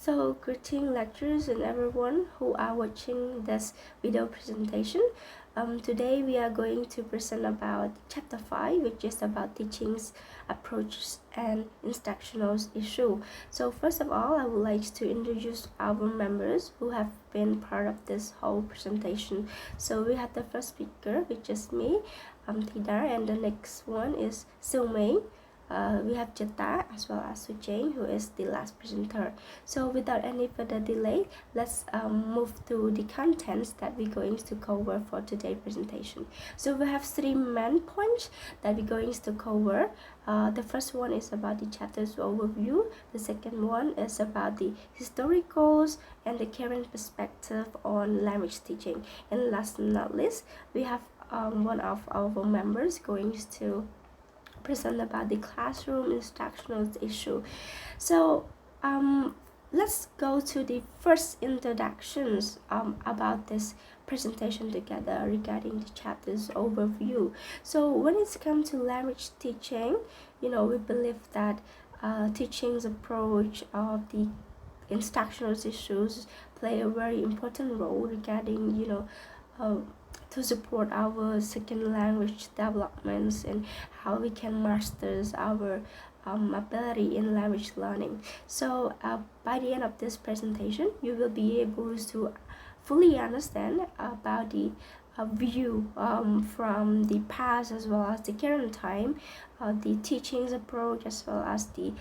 So greeting lecturers and everyone who are watching this video presentation. Today we are going to present about chapter 5, which is about teachings, approaches and instructional issue. So first of all, I would like to introduce our members who have been part of this whole presentation. So we have the first speaker, which is me, Y.Thida, and the next one is S.Seavmeng. We have Y.Thida as well as T.Soucheng, who is the last presenter. So without any further delay, let's move to the contents that we're going to cover for today's presentation. So we have three main points that we're going to cover. The first one is about the chapter's overview. The second one is about the historicals and the current perspective on language teaching. And last but not least, we have one of our members going to present about the classroom instructional issue. So let's go to the first introductions about this presentation together regarding the chapter's overview. So when it's come to language teaching, we believe that teaching's approach of the instructional issues play a very important role regarding to support our second language developments and how we can master our ability in language learning. So by the end of this presentation, you will be able to fully understand about the view from the past as well as the current time, the teachings approach as well as the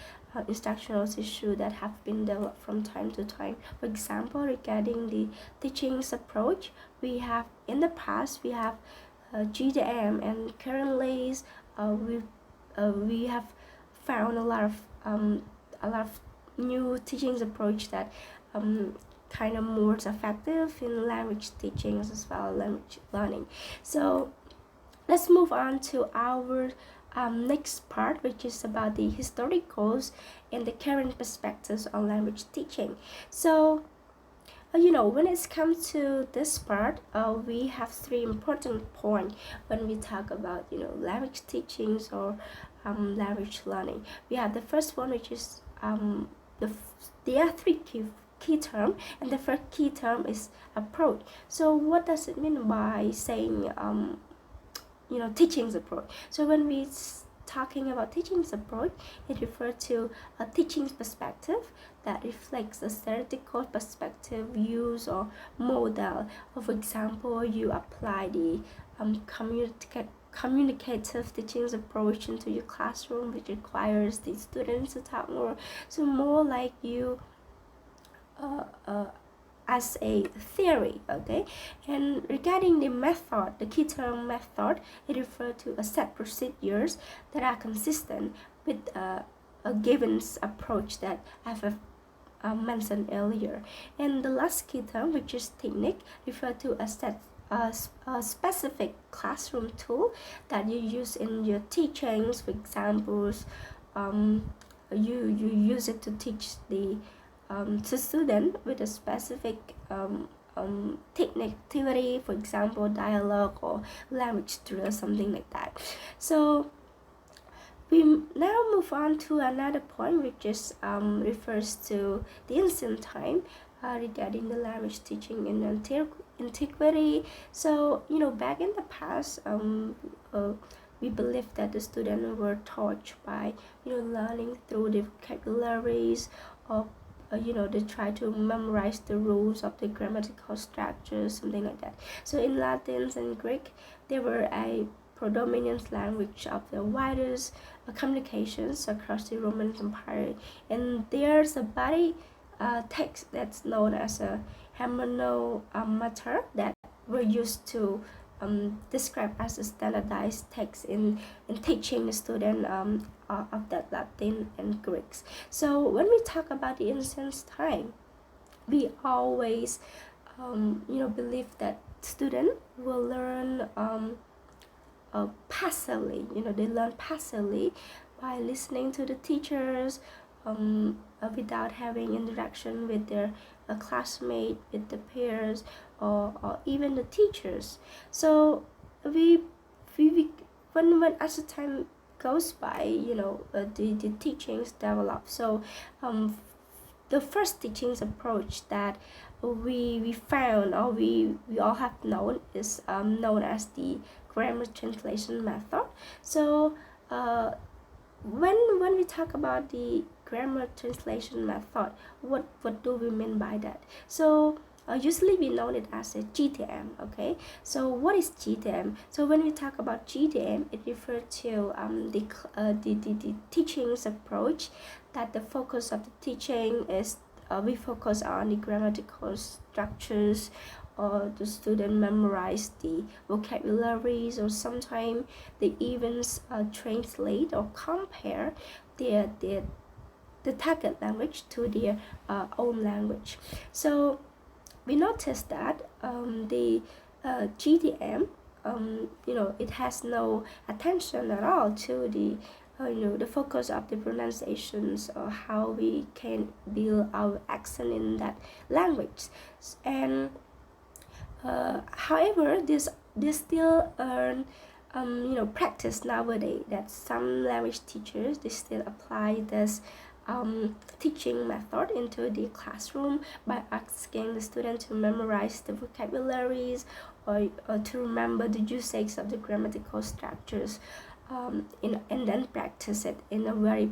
instructional issue that have been developed from time to time. For example, regarding the teachings approach, we have in the past we have GDM, and currently we have found a lot of new teachings approach that kind of more effective in language teachings as well as language learning. So let's move on to our next part, which is about the historicals and the current perspectives on language teaching. So when it comes to this part, we have three important points when we talk about language teachings or language learning. We have the first one, which is there are three key term, and the first key term is approach. So what does it mean by saying teachings approach? So when we talking about teachings approach, it refers to a teaching perspective that reflects a theoretical perspective, use or model. For example, you apply the communicative teaching approach into your classroom, which requires the students to talk more. So more like you as a theory, okay? And regarding the method, the key term method, it refers to a set procedures that are consistent with a given approach that I've mentioned earlier. And the last key term, which is technique, refers to a specific classroom tool that you use in your teachings. For example, you use it to teach the to student with a specific technique activity, for example dialogue or language drill, something like that. So we now move on to another point, which is refers to the ancient time regarding the language teaching in antiquity. So back in the past, we believe that the students were taught by learning through the vocabularies or they try to memorize the rules of the grammatical structures, something like that. So in Latin and Greek, they were a predominant language of the widest communications across the Roman Empire. And there's a body text that's known as a harmonometer that were used to described as a standardized text in teaching the student of that Latin and Greeks. So when we talk about the ancient time, we always believe that students will learn passively. They learn passively by listening to the teachers without having interaction with their classmate, with the peers, or even the teachers. So we when as the time goes by, the teachings develop. So the first teaching approach that we found, or we all have known, is known as the grammar translation method. So when we talk about the grammar translation method, what do we mean by that? So usually we know it as a GTM. Okay, so what is GTM? So when we talk about GTM, it refers to the teaching's approach, that the focus of the teaching is we focus on the grammatical structures, or the student memorize the vocabularies, or sometimes they even translate or compare the target language to their own language. So we noticed that the GTM, it has no attention at all to the the focus of the pronunciations, or how we can build our accent in that language. And however, this still practice nowadays, that some language teachers, they still apply this teaching method into the classroom by asking the student to memorize the vocabularies, or to remember the usage of the grammatical structures, and then practice it in a very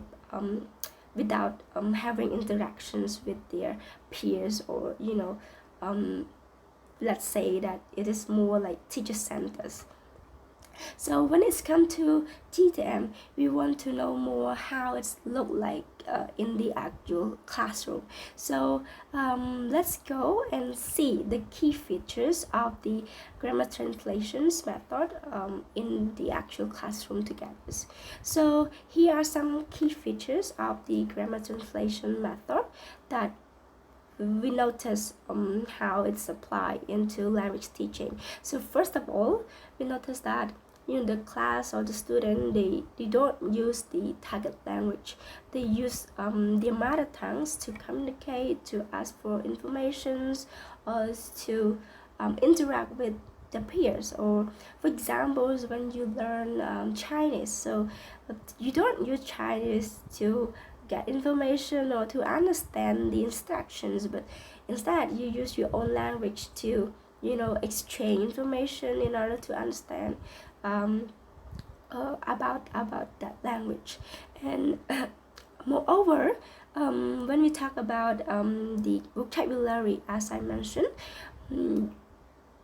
without having interactions with their peers, or let's say that it is more like teacher centers. So when it's come to GTM, we want to know more how it's look like in the actual classroom. So let's go and see the key features of the grammar translations method in the actual classroom together. So here are some key features of the grammar translation method that we notice how it's applied into language teaching. So first of all, we notice that the class or the student, they don't use the target language. They use their mother tongues to communicate, to ask for informations, or to interact with the peers. Or for example, when you learn Chinese, so you don't use Chinese to get information or to understand the instructions, but instead you use your own language to exchange information in order to understand about that language. And moreover, when we talk about the vocabulary, as I mentioned,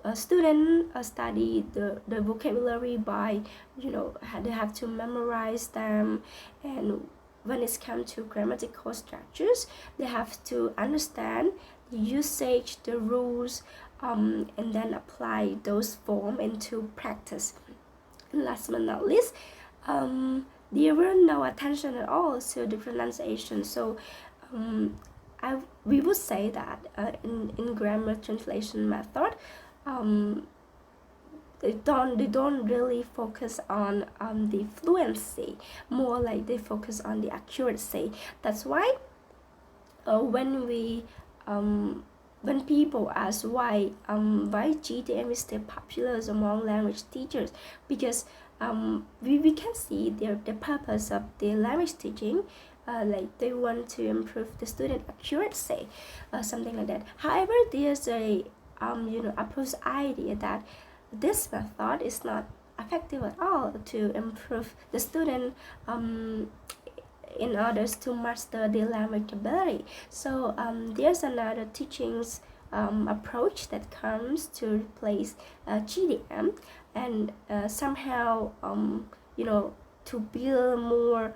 a student study the vocabulary by they have to memorize them. And when it's come to grammatical structures, they have to understand the usage, the rules, and then apply those forms into practice. And last but not least, there were no attention at all to the pronunciation. So we would say that in grammar translation method, they don't really focus on the fluency, more like they focus on the accuracy. That's why when people ask why GTM is still popular among language teachers, because we can see the purpose of the language teaching, like they want to improve the student accuracy, something like that. However, there's a opposed idea that this method is not effective at all to improve the student in order to master the language ability. So there's another teachings approach that comes to replace GTM, and somehow to build more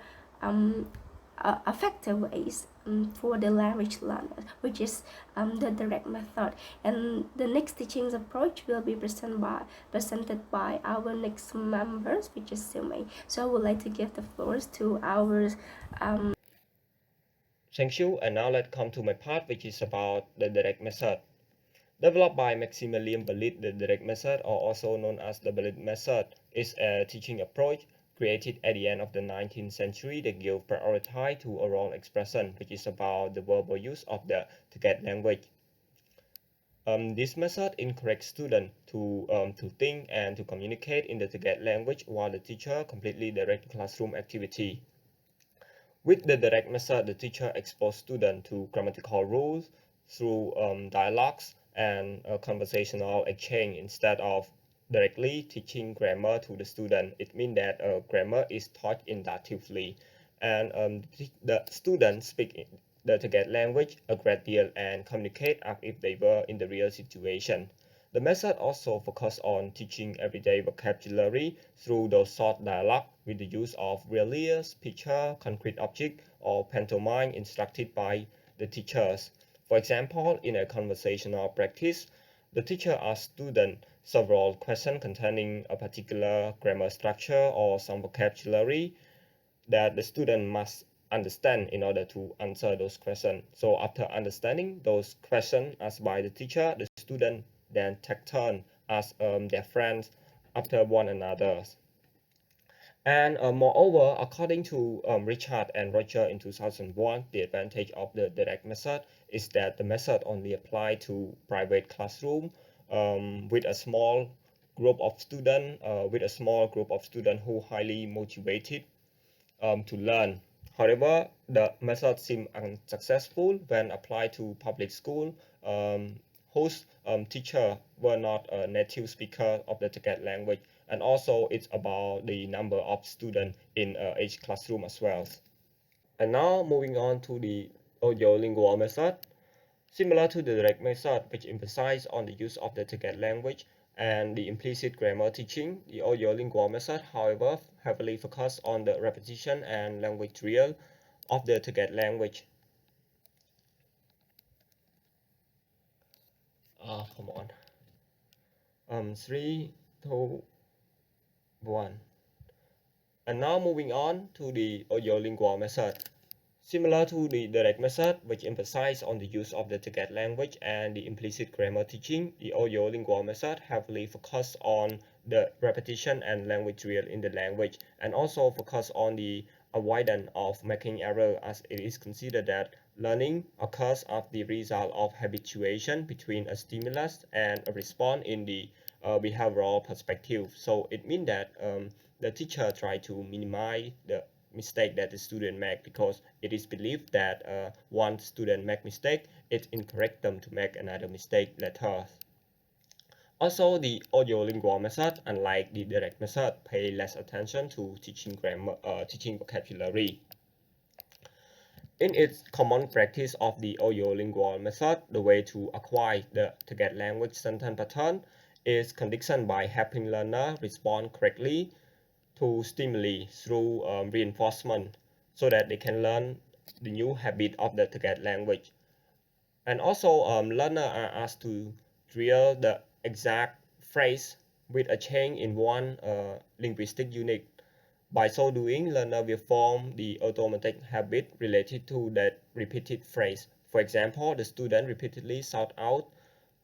effective ways for the language learner, which is the direct method. And the next teaching approach will be presented by our next members, which is S.Seavmeng. So I would like to give the floors to our Thank you, and now let's come to my part, which is about the direct method. Developed by Maximilian Berlitz, the direct method, or also known as the Berlitz method, is a teaching approach created at the end of the 19th century that gives priority to oral expression, which is about the verbal use of the target language. This method encourages students to think and to communicate in the target language, while the teacher completely directs classroom activity. With the direct method, the teacher exposes students to grammatical rules through dialogues and conversational exchange instead of directly teaching grammar to the student. It means that grammar is taught inductively, and the students speak the target language a great deal and communicate as if they were in the real situation. The method also focuses on teaching everyday vocabulary through those short dialogue with the use of reliefs, picture, concrete object, or pantomime instructed by the teachers. For example, in a conversational practice, the teacher asks students several questions containing a particular grammar structure or some vocabulary that the student must understand in order to answer those questions. So after understanding those questions asked by the teacher, the student then take turn as their friends after one another. And moreover, according to Richard and Roger in 2001, the advantage of the direct method is that the method only applies to private classroom with a small group of students who highly motivated to learn. However, the method seems unsuccessful when applied to public school whose teacher were not a native speaker of the target language, and also it's about the number of students in each classroom as well. And now moving on to the audiolingual method. Similar to the direct method, which emphasizes on the use of the target language and the implicit grammar teaching, the audiolingual method, however, heavily focuses on the repetition and language drill of the target language. Come on. 3, 2, 1. And now moving on to the audiolingual method. Similar to the direct method, which emphasizes on the use of the target language and the implicit grammar teaching, the audiolingual method heavily focuses on the repetition and language drill in the language, and also focus on the avoidance of making error, as it is considered that learning occurs as the result of habituation between a stimulus and a response in the behavioral perspective. So it means that the teacher tries to minimize the mistake that the student make, because it is believed that once student make mistake, it's incorrect them to make another mistake later. Also, the audiolingual method, unlike the direct method, pay less attention to teaching grammar, teaching vocabulary. In its common practice of the audiolingual method, the way to acquire the target language sentence pattern is conditioned by helping learner respond correctly to stimuli through reinforcement, so that they can learn the new habit of the target language. And also, learners are asked to drill the exact phrase with a change in one linguistic unit. By so doing, learner will form the automatic habit related to that repeated phrase. For example, the student repeatedly shout out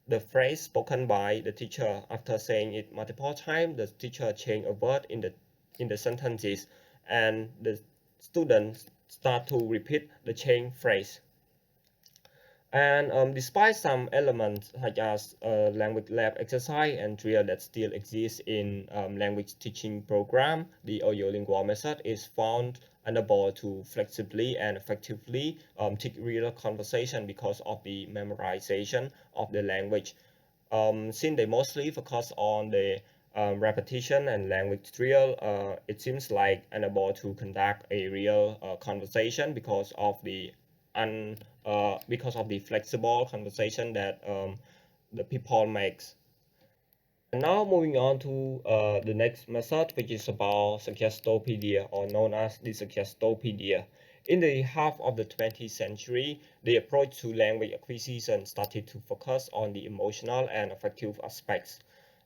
the phrase spoken by the teacher. After saying it multiple times, the teacher change a word in the sentences, and the students start to repeat the change phrase. And despite some elements such as language lab exercise and drill that still exist in language teaching program, the audiolingual method is found unable to flexibly and effectively teach real conversation because of the memorization of the language. Since they mostly focus on the repetition and language drill, it seems like unable to conduct a real conversation because of the flexible conversation that the people makes. And now moving on to the next method, which is about Suggestopedia, or known as the Suggestopedia. In the half of the 20th century, the approach to language acquisition started to focus on the emotional and affective aspects.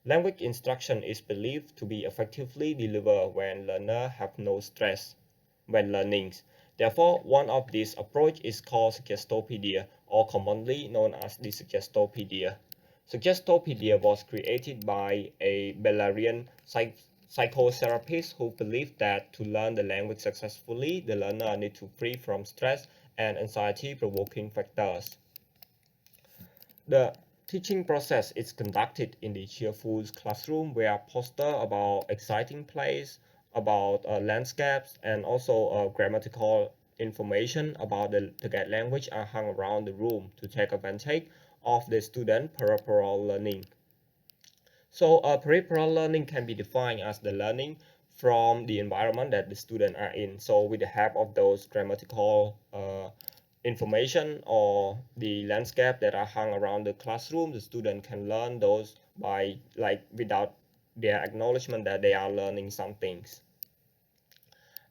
Language instruction is believed to be effectively delivered when learners have no stress when learning. Therefore, one of these approaches is called Suggestopedia, or commonly known as the Suggestopedia. Suggestopedia was created by a Belarusian psychotherapist who believed that to learn the language successfully, the learner needs to free from stress and anxiety-provoking factors. The teaching process is conducted in the cheerful classroom where posters about exciting plays, about landscapes, and also grammatical information about the target language are hung around the room to take advantage of the student peripheral learning. So peripheral learning can be defined as the learning from the environment that the student are in. So with the help of those grammatical information or the landscape that are hung around the classroom, the student can learn those by without their acknowledgement that they are learning some things.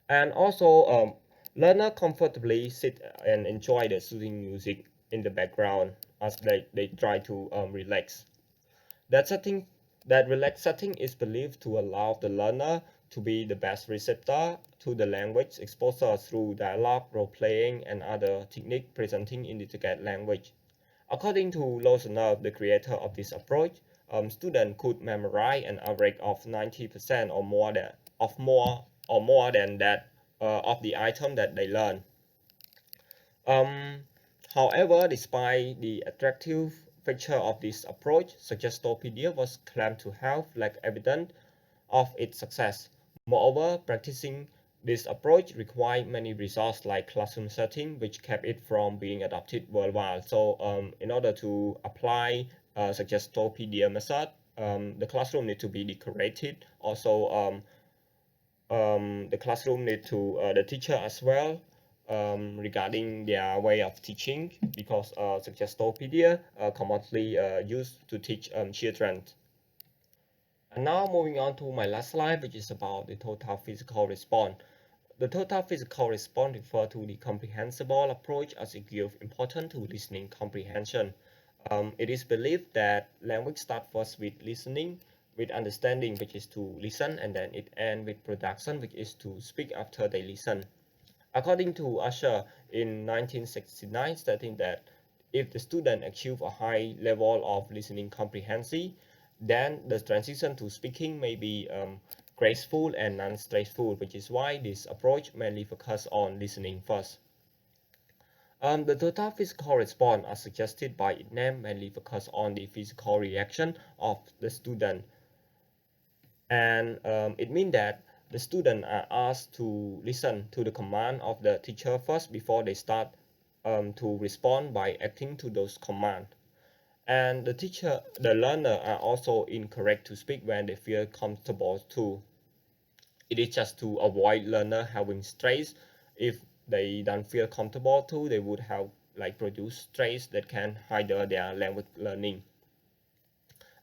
And also learner comfortably sit and enjoy the soothing music in the background as they try to relax. That relaxed setting is believed to allow the learner to be the best receptor to the language exposure through dialogue, role-playing, and other techniques presenting in the target language. According to Losener, the creator of this approach, students could memorize an average of 90% or more than that of the item that they learn. However, despite the attractive feature of this approach, Suggestopedia was claimed to have lacked evidence of its success. Moreover, practicing this approach required many resources like classroom setting, which kept it from being adopted worldwide. So in order to apply Suggestopedia method, the classroom need to be decorated. Also, the classroom need to the teacher as well regarding their way of teaching, because Suggestopedia commonly used to teach children. And now moving on to my last slide, which is about the total physical response. The total physical response refers to the comprehensible approach as it gives importance to listening comprehension. It is believed that language starts first with listening, with understanding, which is to listen, and then it ends with production, which is to speak after they listen. According to Usher in 1969, stating that if the student achieves a high level of listening comprehension, then the transition to speaking may be graceful and non-stressful, which is why this approach mainly focuses on listening first. The total physical response, as suggested by its name, mainly focus on the physical reaction of the student. And it means that the students are asked to listen to the command of the teacher first before they start to respond by acting to those commands. And the learner are also encouraged to speak when they feel comfortable too. It is just to avoid learner having stress. If they don't feel comfortable too, they would have produce stress that can hinder their language learning.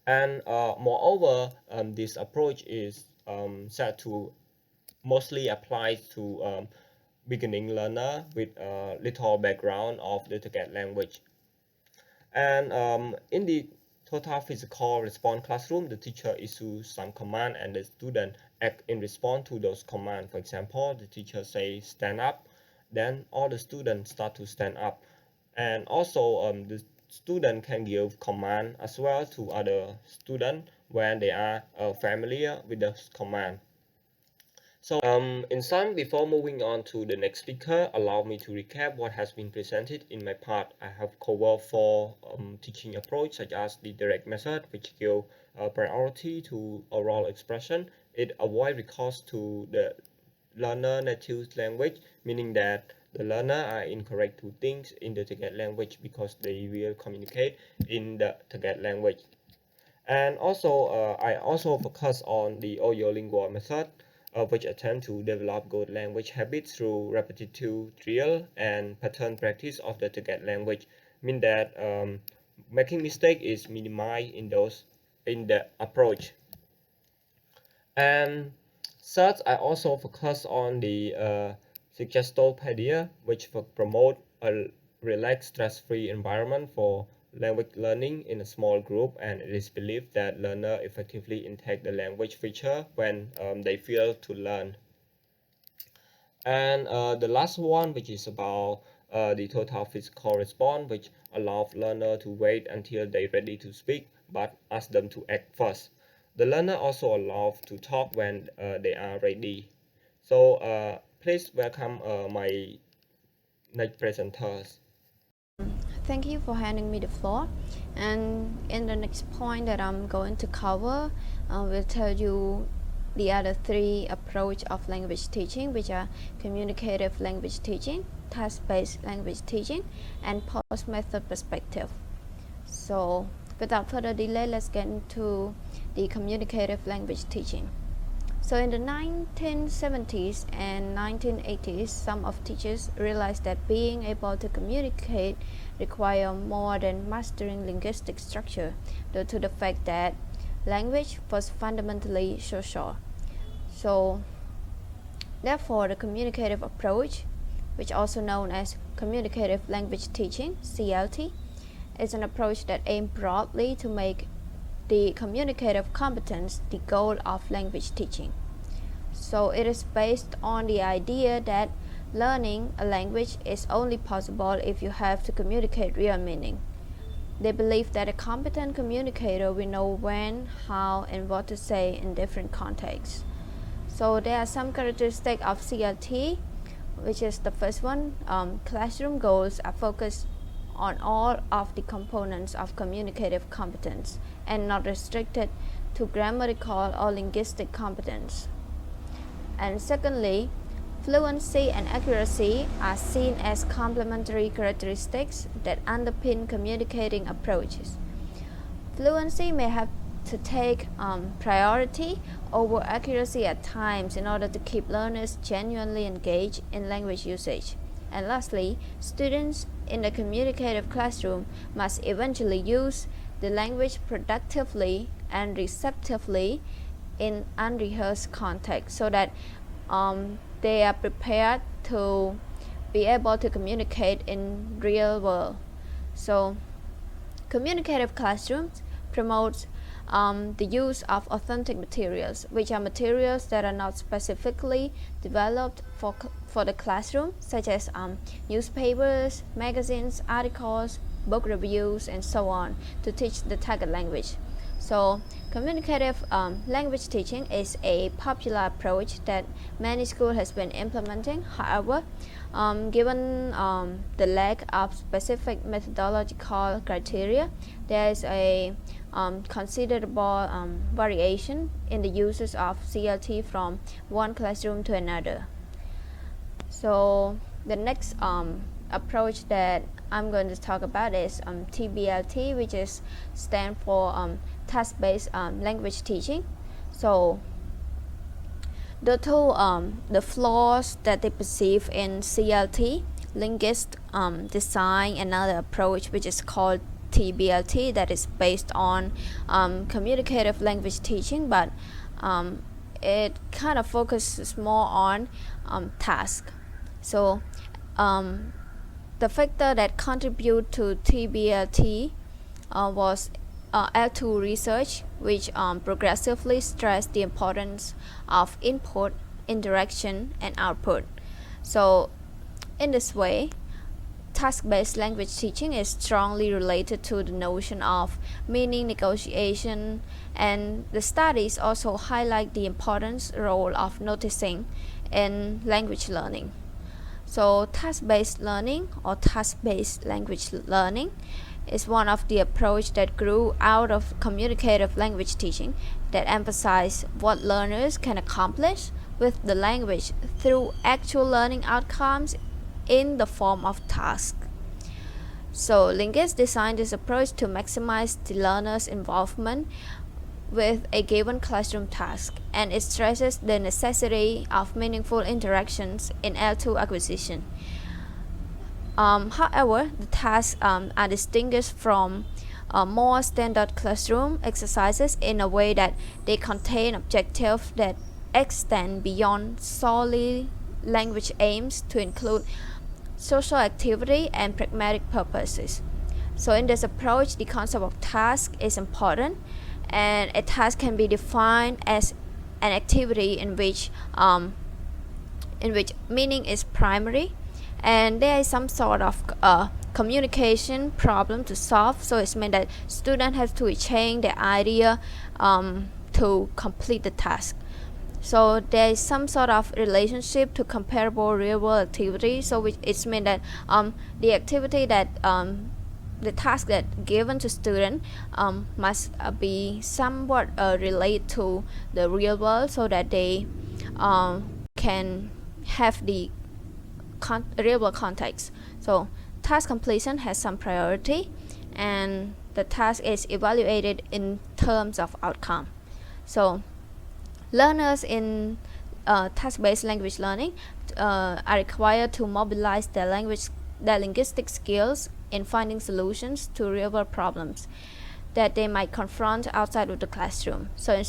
And moreover, this approach is said to mostly apply to beginning learner with a little background of the target language. And in the total physical response classroom, the teacher issues some command and the student act in response to those commands. For example, the teacher say stand up, then all the students start to stand up. And also the student can give command as well to other students when they are familiar with the command. So in sum, before moving on to the next speaker, allow me to recap what has been presented in my part. I have covered 4 teaching approaches, such as the direct method, which give priority to oral expression. It avoids recourse to the learner native language, meaning that the learner are incorrect to think in the target language because they will communicate in the target language. And also, I also focus on the audiolingual method, which attempt to develop good language habits through repetitive drill and pattern practice of the target language. Mean that making mistake is minimized in the approach. And third, I also focus on the Suggestopedia, which promote a relaxed, stress-free environment for language learning in a small group, and it is believed that learners effectively intake the language feature when they feel to learn. And the last one, which is about the total physical response, which allows learner to wait until they're ready to speak, but ask them to act first. The learner also allowed to talk when they are ready. So please welcome my next presenters. Thank you for handing me the floor. And in the next point that I'm going to cover, will tell you the other 3 approaches of language teaching, which are communicative language teaching, task-based language teaching and post-method perspective. So without further delay, let's get into the communicative language teaching. So in the 1970s and 1980s, some of teachers realized that being able to communicate required more than mastering linguistic structure, due to the fact that language was fundamentally social. So therefore, the communicative approach, which also known as communicative language teaching, CLT, is an approach that aims broadly to make the communicative competence the goal of language teaching. So it is based on the idea that learning a language is only possible if you have to communicate real meaning. They believe that a competent communicator will know when, how, and what to say in different contexts. So there are some characteristics of CLT, which is the first one. Classroom goals are focused on all of the components of communicative competence and not restricted to grammatical or linguistic competence. And secondly, fluency and accuracy are seen as complementary characteristics that underpin communicating approaches. Fluency may have to take priority over accuracy at times in order to keep learners genuinely engaged in language usage. And lastly, students in the communicative classroom must eventually use the language productively and receptively in unrehearsed context, so that they are prepared to be able to communicate in real world. So communicative classrooms promote the use of authentic materials, which are materials that are not specifically developed for the classroom, such as newspapers, magazines, articles, book reviews, and so on, to teach the target language. So communicative language teaching is a popular approach that many schools has been implementing. However, given the lack of specific methodological criteria, there is a considerable variation in the uses of CLT from one classroom to another. So the next approach that I'm going to talk about is TBLT, which is stand for task-based language teaching. So due to the flaws that they perceive in CLT, linguists design another approach which is called TBLT, that is based on communicative language teaching, but it kind of focuses more on task. So the factor that contribute to TBLT was L2 research, which progressively stressed the importance of input, interaction, and output. So in this way, task-based language teaching is strongly related to the notion of meaning negotiation, and the studies also highlight the important role of noticing in language learning. So task-based learning or task-based language learning is one of the approach that grew out of communicative language teaching that emphasize what learners can accomplish with the language through actual learning outcomes in the form of tasks. So linguists designed this approach to maximize the learner's involvement with a given classroom task, and it stresses the necessity of meaningful interactions in L2 acquisition. However, the tasks are distinguished from more standard classroom exercises in a way that they contain objectives that extend beyond solely language aims to include social activity and pragmatic purposes. So in this approach, the concept of task is important, and a task can be defined as an activity in which meaning is primary, and there is some sort of communication problem to solve. So it's meant that students have to exchange their idea to complete the task. So there is some sort of relationship to comparable real-world activity. So it's meant that the activity that the task that given to student must be somewhat related to the real world, so that they can have the real world context. So task completion has some priority, and the task is evaluated in terms of outcome. So learners in task-based language learning are required to mobilize their linguistic skills in finding solutions to real-world problems that they might confront outside of the classroom. So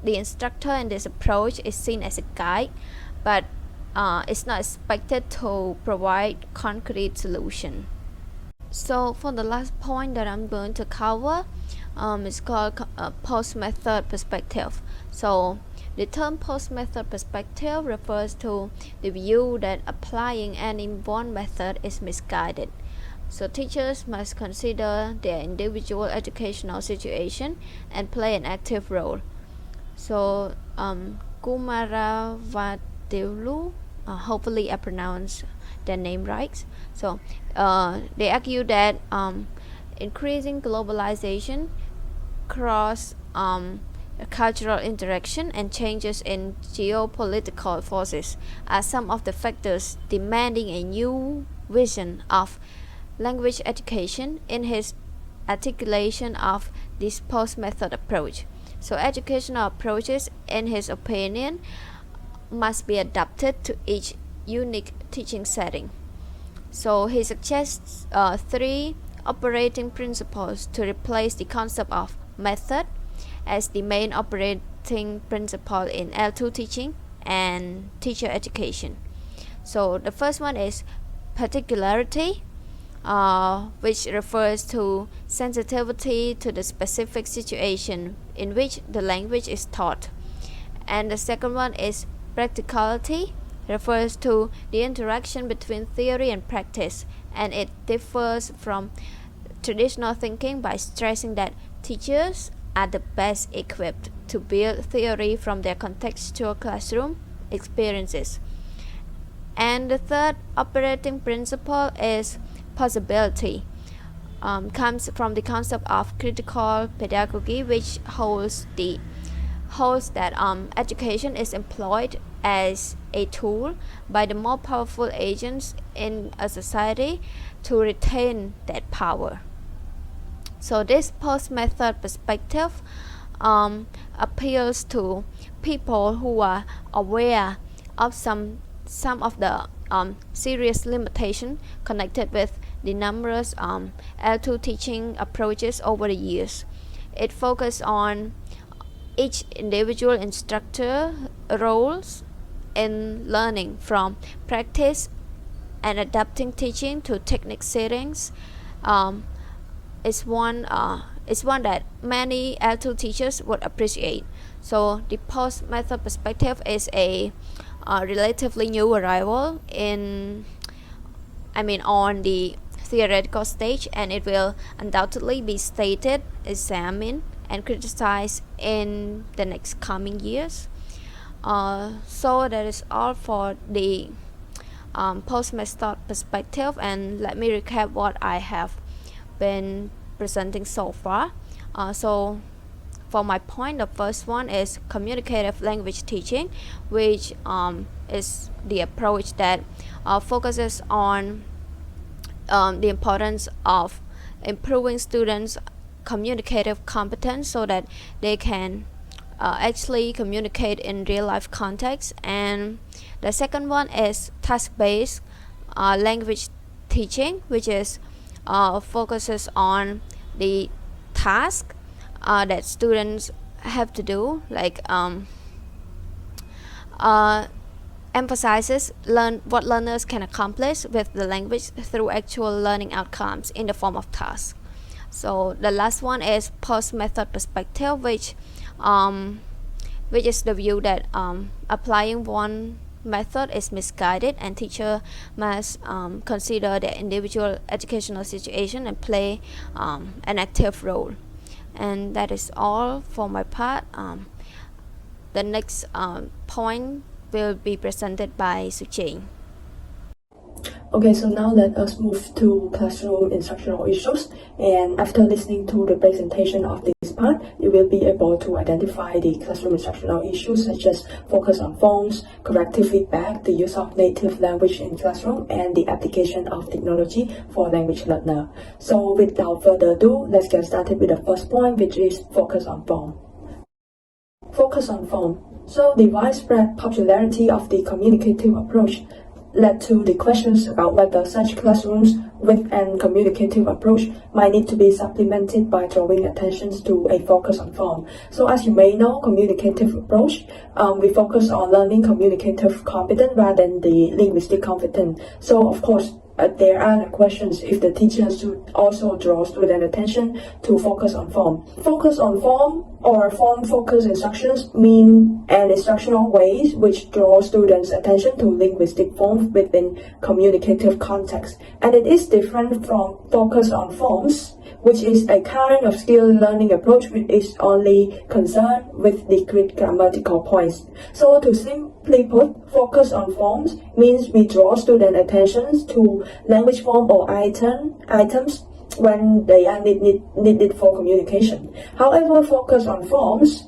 the instructor in this approach is seen as a guide, but it's not expected to provide concrete solution. So for the last point that I'm going to cover, it's called post-method perspective. So the term post-method perspective refers to the view that applying any one method is misguided. So teachers must consider their individual educational situation and play an active role. So Kumaravatilu, hopefully I pronounced their name right. So they argue that increasing globalization, cross cultural interaction, and changes in geopolitical forces are some of the factors demanding a new vision of language education in his articulation of this post-method approach. So educational approaches, in his opinion, must be adapted to each unique teaching setting. So he suggests 3 operating principles to replace the concept of method as the main operating principle in L2 teaching and teacher education. So the first one is particularity, which refers to sensitivity to the specific situation in which the language is taught. And the second one is practicality, refers to the interaction between theory and practice, and it differs from traditional thinking by stressing that teachers are the best equipped to build theory from their contextual classroom experiences. And the third operating principle is possibility, comes from the concept of critical pedagogy, which holds that education is employed as a tool by the more powerful agents in a society to retain that power. So this post-method perspective appeals to people who are aware of some of the serious limitations connected with the numerous L2 teaching approaches over the years. It focuses on each individual instructor roles in learning, from practice and adapting teaching to technique settings. Is one that many L2 teachers would appreciate. So the post-method perspective is a relatively new arrival on the theoretical stage, and it will undoubtedly be stated, examined, and criticized in the next coming years. So that is all for the post-method perspective, and let me recap what I have been presenting so far. So for my point, the first one is communicative language teaching, which is the approach that focuses on the importance of improving students' communicative competence so that they can actually communicate in real life context. And the second one is task-based language teaching, which is focuses on the task that students have to do, like emphasizes what learners can accomplish with the language through actual learning outcomes in the form of tasks. So the last one is post-method perspective, which is the view that applying one method is misguided, and teacher must consider their individual educational situation and play an active role. And that is all for my part. The next point will be presented by Soucheng. Okay, so now let us move to classroom instructional issues. And after listening to the presentation of this part, you will be able to identify the classroom instructional issues such as focus on forms, corrective feedback, the use of native language in classroom, and the application of technology for language learner. So without further ado, let's get started with the first point, which is focus on form. Focus on form. So the widespread popularity of the communicative approach led to the questions about whether such classrooms with an communicative approach might need to be supplemented by drawing attention to a focus on form. So as you may know, communicative approach, we focus on learning communicative competence rather than the linguistic competence. So of course, there are the questions if the teacher should also draw student attention to focus on form. Focus on form or form-focused instructions mean an instructional way which draws students' attention to linguistic forms within communicative context. And it is different from focus on forms, which is a kind of skill learning approach which is only concerned with discrete grammatical points. So to simply put, focus on forms means we draw student attention to language form or items when they are needed for communication. However, focus on forms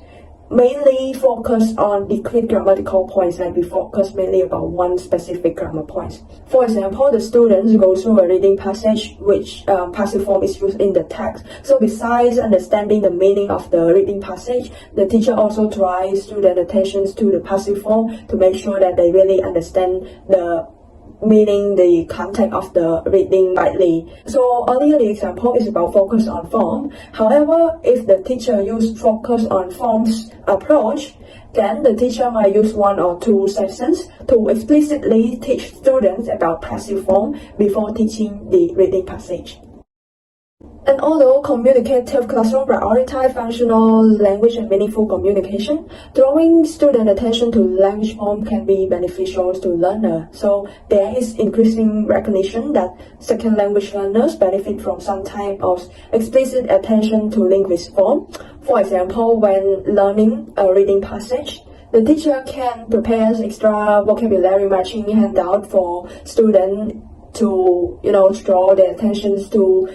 mainly focus on discrete grammatical points, like we focus mainly about one specific grammar point. For example, the students go through a reading passage which passive form is used in the text. So besides understanding the meaning of the reading passage, the teacher also draws student attention to the passive form to make sure that they really understand the meaning, the content of the reading rightly. So earlier the example is about focus on form. However, if the teacher used focus on forms approach, then the teacher might use one or two sessions to explicitly teach students about passive form before teaching the reading passage. And although communicative classroom prioritize functional language and meaningful communication, drawing student attention to language form can be beneficial to learner. So there is increasing recognition that second language learners benefit from some type of explicit attention to linguistic form. For example, when learning a reading passage, the teacher can prepare extra vocabulary matching handout for students to draw their attention to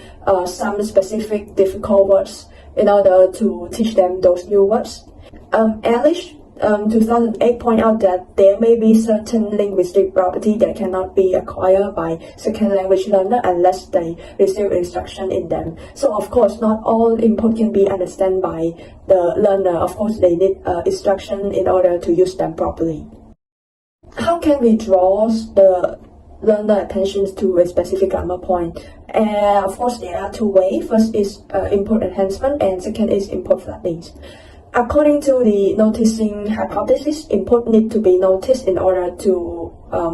some specific difficult words in order to teach them those new words. Ehrlich 2008 point out that there may be certain linguistic property that cannot be acquired by second language learner unless they receive instruction in them. So of course, not all input can be understood by the learner. Of course, they need instruction in order to use them properly. How can we draw the learner attention to a specific grammar point? Of course, there are two ways. First is input enhancement, and second is input flooding. According to the noticing hypothesis, input need to be noticed in order to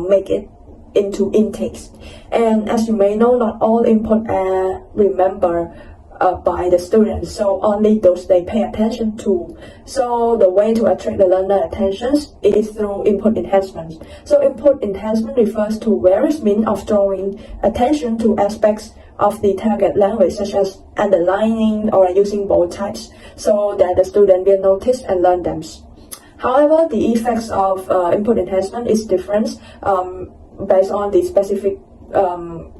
make it into intakes. And as you may know, not all input are remembered by the students, so only those they pay attention to. So the way to attract the learner attention is through input enhancement. So input enhancement refers to various means of drawing attention to aspects of the target language, such as underlining or using bold types, so that the student will notice and learn them. However, the effects of input enhancement is different based on the specific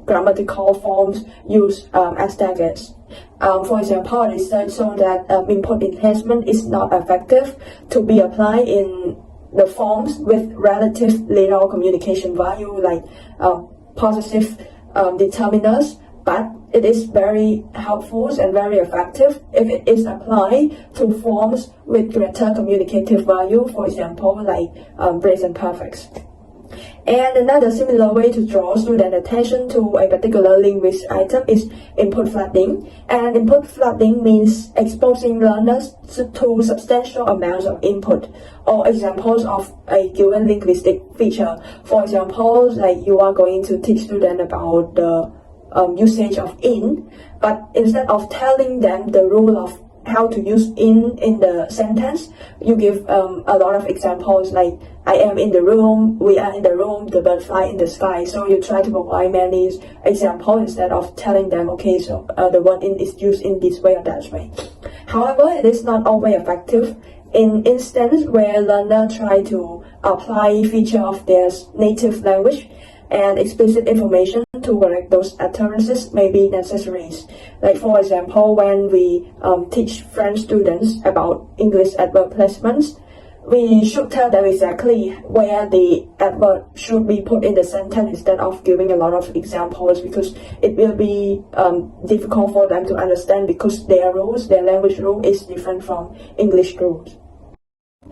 grammatical forms used as targets. For example, research shows that input enhancement is not effective to be applied in the forms with relative little communication value, like possessive determiners, but it is very helpful and very effective if it is applied to forms with greater communicative value, for example, like present perfects. And another similar way to draw student attention to a particular linguistic item is input flooding. And input flooding means exposing learners to substantial amounts of input or examples of a given linguistic feature. For example, like you are going to teach students about the usage of in, but instead of telling them the rule of how to use in the sentence, you give a lot of examples like I am in the room, we are in the room, the bird fly in the sky. So you try to provide many examples instead of telling them, okay, so the word in is used in this way or that way. However, it is not always effective. In instance where learner try to apply feature of their native language, and explicit information to correct those utterances may be necessary. Like for example, when we teach French students about English adverb placements, we should tell them exactly where the adverb should be put in the sentence instead of giving a lot of examples, because it will be difficult for them to understand, because their rules, their language rule is different from English rules.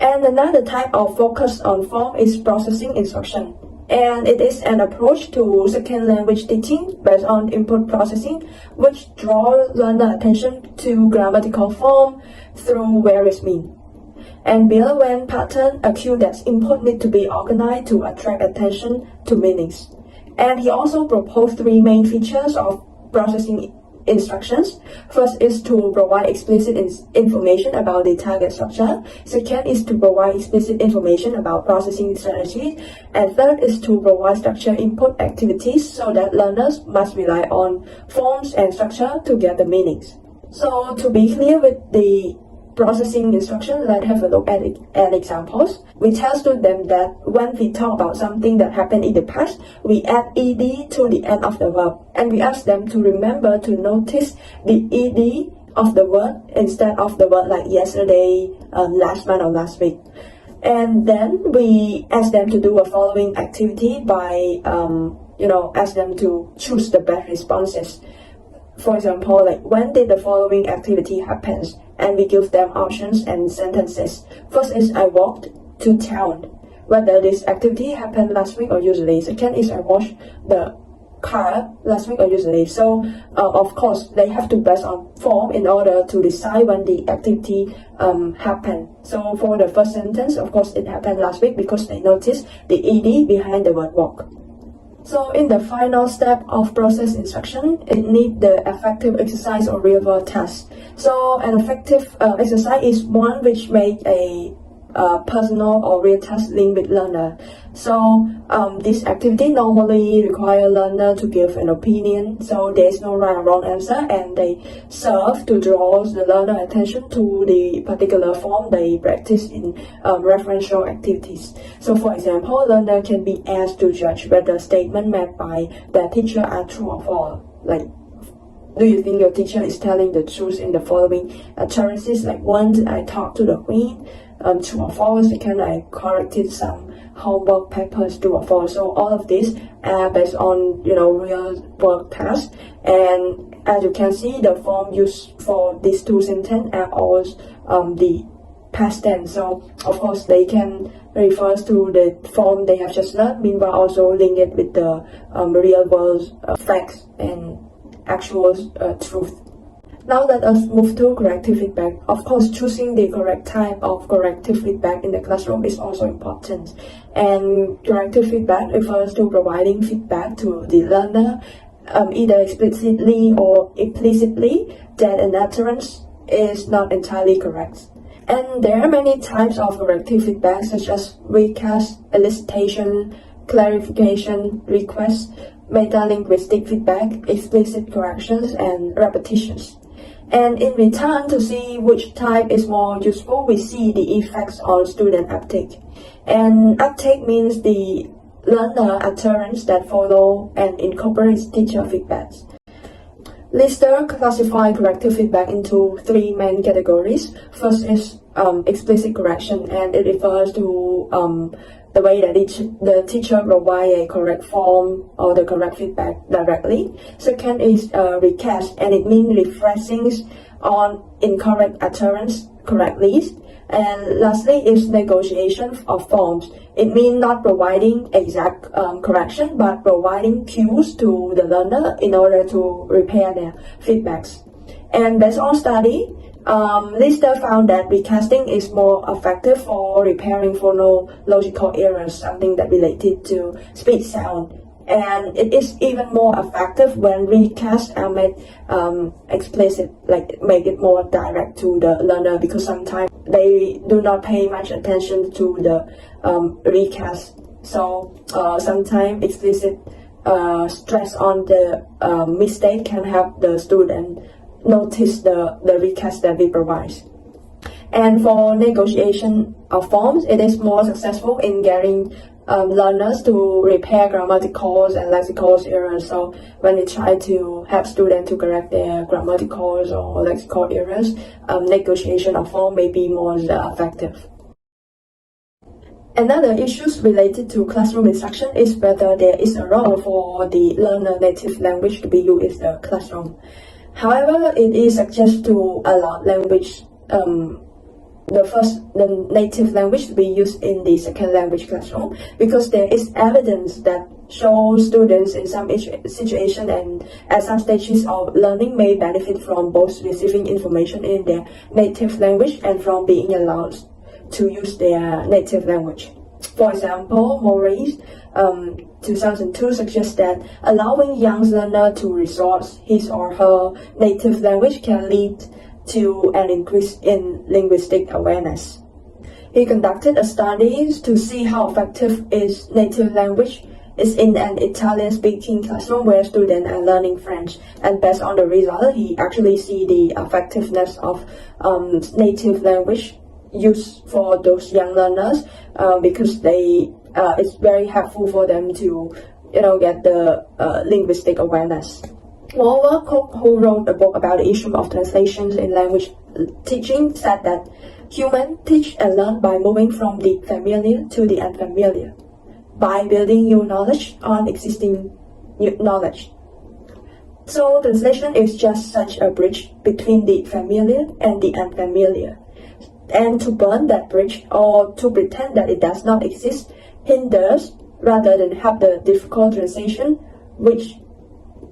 And another type of focus on form is processing instruction. And it is an approach to second language teaching based on input processing, which draws learner attention to grammatical form through various means. And below when pattern, a cue that input need to be organized to attract attention to meanings. And he also proposed three main features of processing instructions. First is to provide explicit information about the target structure. Second is to provide explicit information about processing strategies. And third is to provide structured input activities so that learners must rely on forms and structure to get the meanings. So to be clear with the processing instruction, let's have a look at examples. We tell students that when we talk about something that happened in the past, we add ed to the end of the verb, and we ask them to remember to notice the ed of the word instead of the word like yesterday, last month, or last week. And then we ask them to do a following activity by ask them to choose the best responses. For example, like, when did the following activity happen? And we give them options and sentences. First is, I walked to town. Whether this activity happened last week or usually. Second is, I washed the car last week or usually. So, of course, they have to base on form in order to decide when the activity happened. So, for the first sentence, of course, it happened last week because they noticed the ed behind the word walk. So in the final step of process instruction, it needs the effective exercise or real-world task. So an effective exercise is one which makes a personal or real task link with learner. So this activity normally requires learner to give an opinion. So there is no right or wrong answer, and they serve to draw the learner attention to the particular form they practice in referential activities. So for example, learner can be asked to judge whether statements made by their teacher are true or false. Like, do you think your teacher is telling the truth in the following utterances? Like, one, I talked to the queen. True or false. Second, I corrected some homework papers, true or false. So all of these are based on real work tasks. And as you can see, the form used for these two sentences are always the past tense. So of course they can refer to the form they have just learned, meanwhile also link it with the real world facts and actual truth. Now let us move to corrective feedback. Of course, choosing the correct type of corrective feedback in the classroom is also important. And corrective feedback refers to providing feedback to the learner, either explicitly or implicitly, that an utterance is not entirely correct. And there are many types of corrective feedback, such as recast, elicitation, clarification, request, meta-linguistic feedback, explicit corrections, and repetitions. And in return, to see which type is more useful, we see the effects on student uptake. And uptake means the learner utterance that follow and incorporates teacher feedbacks. Lister classified corrective feedback into three main categories. First is explicit correction, and it refers to the way that the teacher provides a correct form or the correct feedback directly. Second is recast, and it means refreshing on incorrect utterance correctly. And lastly is negotiation of forms. It means not providing exact correction, but providing cues to the learner in order to repair their feedbacks. And based on study, Lister found that recasting is more effective for repairing phonological errors, something that related to speech sound. And it is even more effective when recasts are made explicit, like make it more direct to the learner, because sometimes they do not pay much attention to the recast. So sometimes explicit stress on the mistake can help the student notice the recast that we provide. And for negotiation of forms, it is more successful in getting learners to repair grammatical and lexical errors. So when we try to help students to correct their grammatical or lexical errors, negotiation of form may be more effective. Another issue related to classroom instruction is whether there is a role for the learner native language to be used in the classroom. However, it is suggested to allow language, the native language to be used in the second language classroom, because there is evidence that shows students in some situation and at some stages of learning may benefit from both receiving information in their native language and from being allowed to use their native language. For example, Maurice 2002 suggests that allowing young learner to resource his or her native language can lead to an increase in linguistic awareness. He conducted a study to see how effective is native language is in an Italian-speaking classroom where students are learning French, and based on the result, he actually see the effectiveness of native language used for those young learners because it's very helpful for them to get the linguistic awareness. Moreover, Cook, who wrote a book about the issue of translations in language teaching, said that humans teach and learn by moving from the familiar to the unfamiliar, by building new knowledge on existing knowledge. So translation is just such a bridge between the familiar and the unfamiliar. And to burn that bridge or to pretend that it does not exist hinders rather than help the difficult translation, which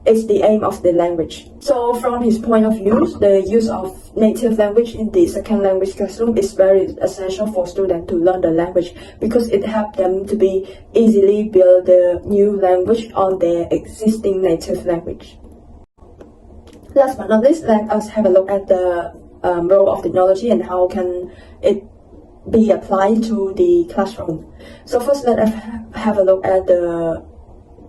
is the aim of the language. So from his point of view, the use of native language in the second language classroom is very essential for students to learn the language, because it helps them to be easily build the new language on their existing native language. Last but not least, let us have a look at the role of technology and how can it be applied to the classroom. So first, let us have a look at the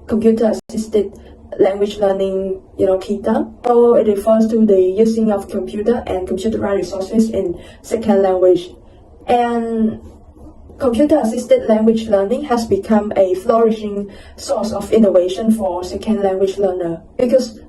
computer-assisted language learning, Y.Thida. So it refers to the using of computer and computerized resources in second language. And computer-assisted language learning has become a flourishing source of innovation for second language learner, because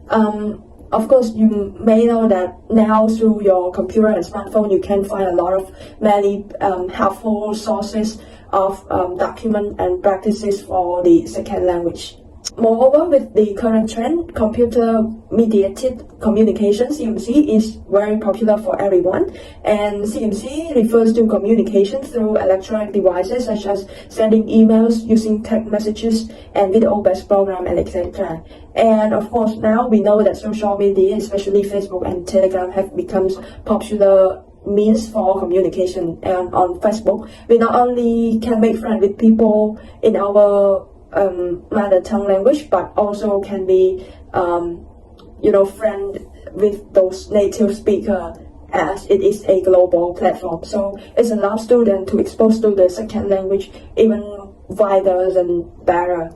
of course, you may know that now through your computer and smartphone, you can find a lot of many helpful sources of documents and practices for the second language. Moreover, with the current trend, computer-mediated communication, CMC, is very popular for everyone. And CMC refers to communication through electronic devices such as sending emails, using text messages, and video-based programs, and etc. And of course, now we know that social media, especially Facebook and Telegram, have become popular means for communication. And on Facebook, we not only can make friends with people in our mother tongue language, but also can be friend with those native speakers, as it is a global platform. So it allows students to expose to the second language even wider and better.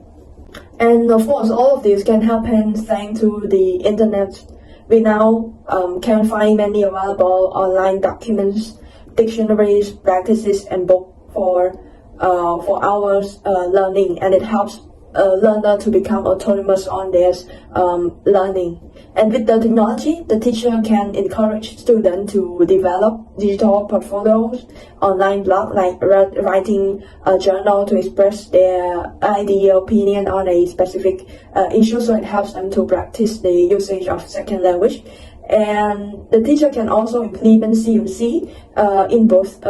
And of course, all of this can happen thanks to the internet. We now can find many available online documents, dictionaries, practices, and books for our learning, and it helps learner to become autonomous on their learning. And with the technology, the teacher can encourage students to develop digital portfolios, online blog, like writing a journal to express their idea, opinion on a specific issue, so it helps them to practice the usage of second language. And the teacher can also implement CMC in both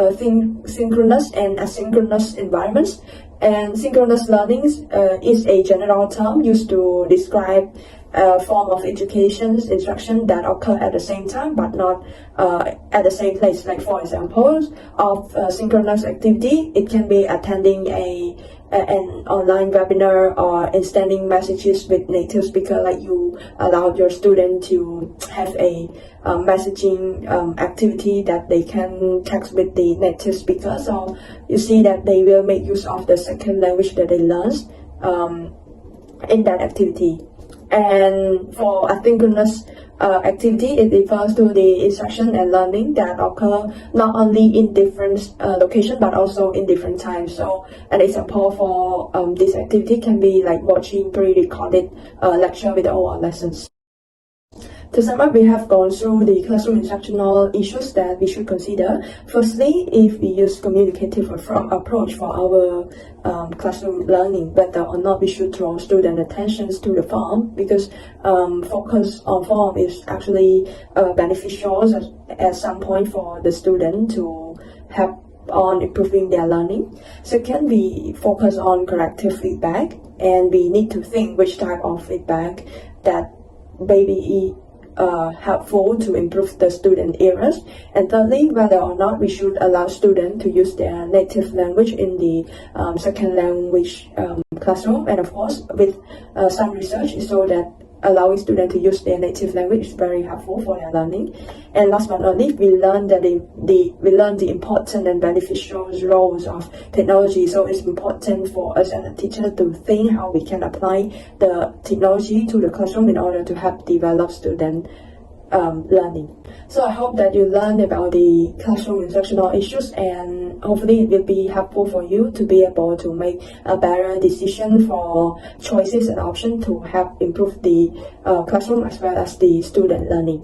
synchronous and asynchronous environments. And synchronous learning is a general term used to describe a form of education instruction that occur at the same time but not at the same place. Like for example, of synchronous activity, it can be attending an online webinar or sending messages with native speaker, like you allow your student to have a messaging activity that they can text with the native speaker. So you see that they will make use of the second language that they learn in that activity. And for asynchronous activity, it refers to the instruction and learning that occur not only in different locations but also in different times. So an example for this activity can be like watching pre-recorded lecture video or lessons. To sum up, we have gone through the classroom instructional issues that we should consider. Firstly, if we use communicative approach for our classroom learning, whether or not we should draw student attentions to the form, because focus on form is actually beneficial at some point for the student to help on improving their learning. Second, we focus on corrective feedback, and we need to think which type of feedback that may be helpful to improve the student errors. And thirdly, whether or not we should allow students to use their native language in the second language classroom. And of course, with some research, it shows that allowing students to use their native language is very helpful for their learning. And last but not least, we learn that we learn the important and beneficial roles of technology. So it's important for us as a teacher to think how we can apply the technology to the classroom in order to help develop student learning. So I hope that you learn about the classroom instructional issues, and hopefully it will be helpful for you to be able to make a better decision for choices and options to help improve the classroom as well as the student learning.